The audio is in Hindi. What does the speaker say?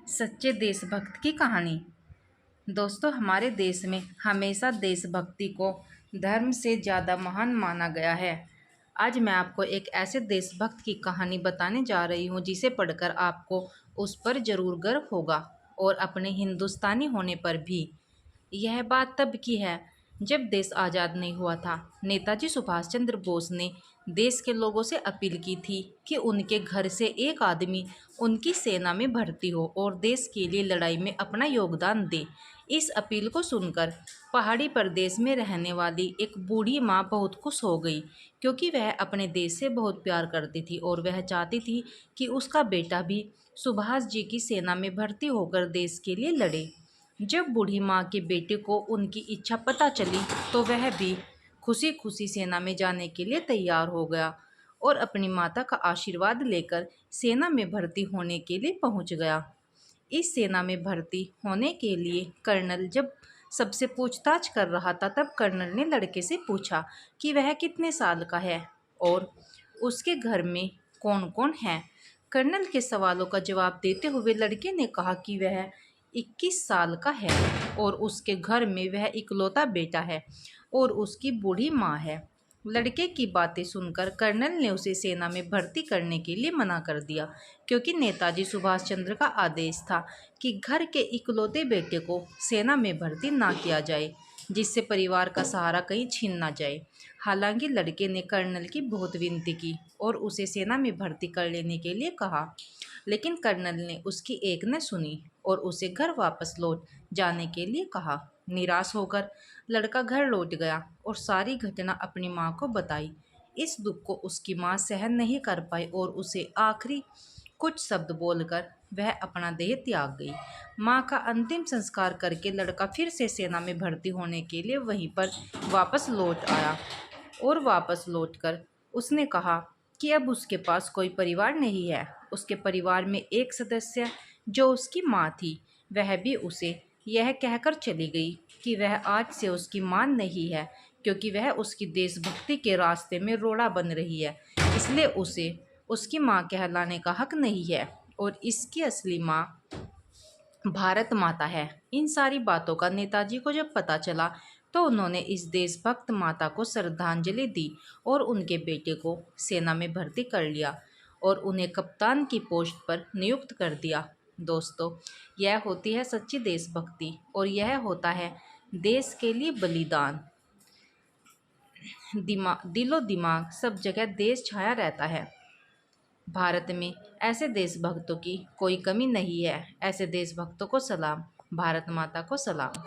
सच्चे देशभक्त की कहानी। दोस्तों, हमारे देश में हमेशा देशभक्ति को धर्म से ज़्यादा महान माना गया है। आज मैं आपको एक ऐसे देशभक्त की कहानी बताने जा रही हूँ जिसे पढ़कर आपको उस पर ज़रूर गर्व होगा और अपने हिंदुस्तानी होने पर भी। यह बात तब की है जब देश आज़ाद नहीं हुआ था। नेताजी सुभाष चंद्र बोस ने देश के लोगों से अपील की थी कि उनके घर से एक आदमी उनकी सेना में भर्ती हो और देश के लिए लड़ाई में अपना योगदान दे। इस अपील को सुनकर पहाड़ी प्रदेश में रहने वाली एक बूढ़ी माँ बहुत खुश हो गई, क्योंकि वह अपने देश से बहुत प्यार करती थी और वह चाहती थी कि उसका बेटा भी सुभाष जी की सेना में भर्ती होकर देश के लिए लड़े। जब बूढ़ी माँ के बेटे को उनकी इच्छा पता चली तो वह भी खुशी खुशी सेना में जाने के लिए तैयार हो गया और अपनी माता का आशीर्वाद लेकर सेना में भर्ती होने के लिए पहुंच गया। इस सेना में भर्ती होने के लिए कर्नल जब सबसे पूछताछ कर रहा था, तब कर्नल ने लड़के से पूछा कि वह कितने साल का है और उसके घर में कौन कौन है। कर्नल के सवालों का जवाब देते हुए लड़के ने कहा कि वह 21 साल का है और उसके घर में वह इकलौता बेटा है और उसकी बूढ़ी माँ है। लड़के की बातें सुनकर कर्नल ने उसे सेना में भर्ती करने के लिए मना कर दिया, क्योंकि नेताजी सुभाष चंद्र का आदेश था कि घर के इकलौते बेटे को सेना में भर्ती ना किया जाए, जिससे परिवार का सहारा कहीं छीन ना जाए। हालांकि लड़के ने कर्नल की बहुत विनती की और उसे सेना में भर्ती कर लेने के लिए कहा, लेकिन कर्नल ने उसकी एक न सुनी और उसे घर वापस लौट जाने के लिए कहा। निराश होकर लड़का घर लौट गया और सारी घटना अपनी माँ को बताई। इस दुख को उसकी माँ सहन नहीं कर पाई और उसे आखिरी कुछ शब्द बोलकर वह अपना देह त्याग गई। माँ का अंतिम संस्कार करके लड़का फिर से सेना में भर्ती होने के लिए वहीं पर वापस लौट आया और वापस लौटकर उसने कहा कि अब उसके पास कोई परिवार नहीं है। उसके परिवार में एक सदस्य जो उसकी माँ थी, वह भी उसे यह कहकर चली गई कि वह आज से उसकी माँ नहीं है, क्योंकि वह उसकी देशभक्ति के रास्ते में रोड़ा बन रही है, इसलिए उसे उसकी माँ कहलाने का हक नहीं है और इसकी असली माँ भारत माता है। इन सारी बातों का नेताजी को जब पता चला तो उन्होंने इस देशभक्त माता को श्रद्धांजलि दी और उनके बेटे को सेना में भर्ती कर लिया और उन्हें कप्तान की पोस्ट पर नियुक्त कर दिया। दोस्तों, यह होती है सच्ची देशभक्ति और यह होता है देश के लिए बलिदान। दिलो दिमाग सब जगह देश छाया रहता है। भारत में ऐसे देशभक्तों की कोई कमी नहीं है। ऐसे देशभक्तों को सलाम, भारत माता को सलाम।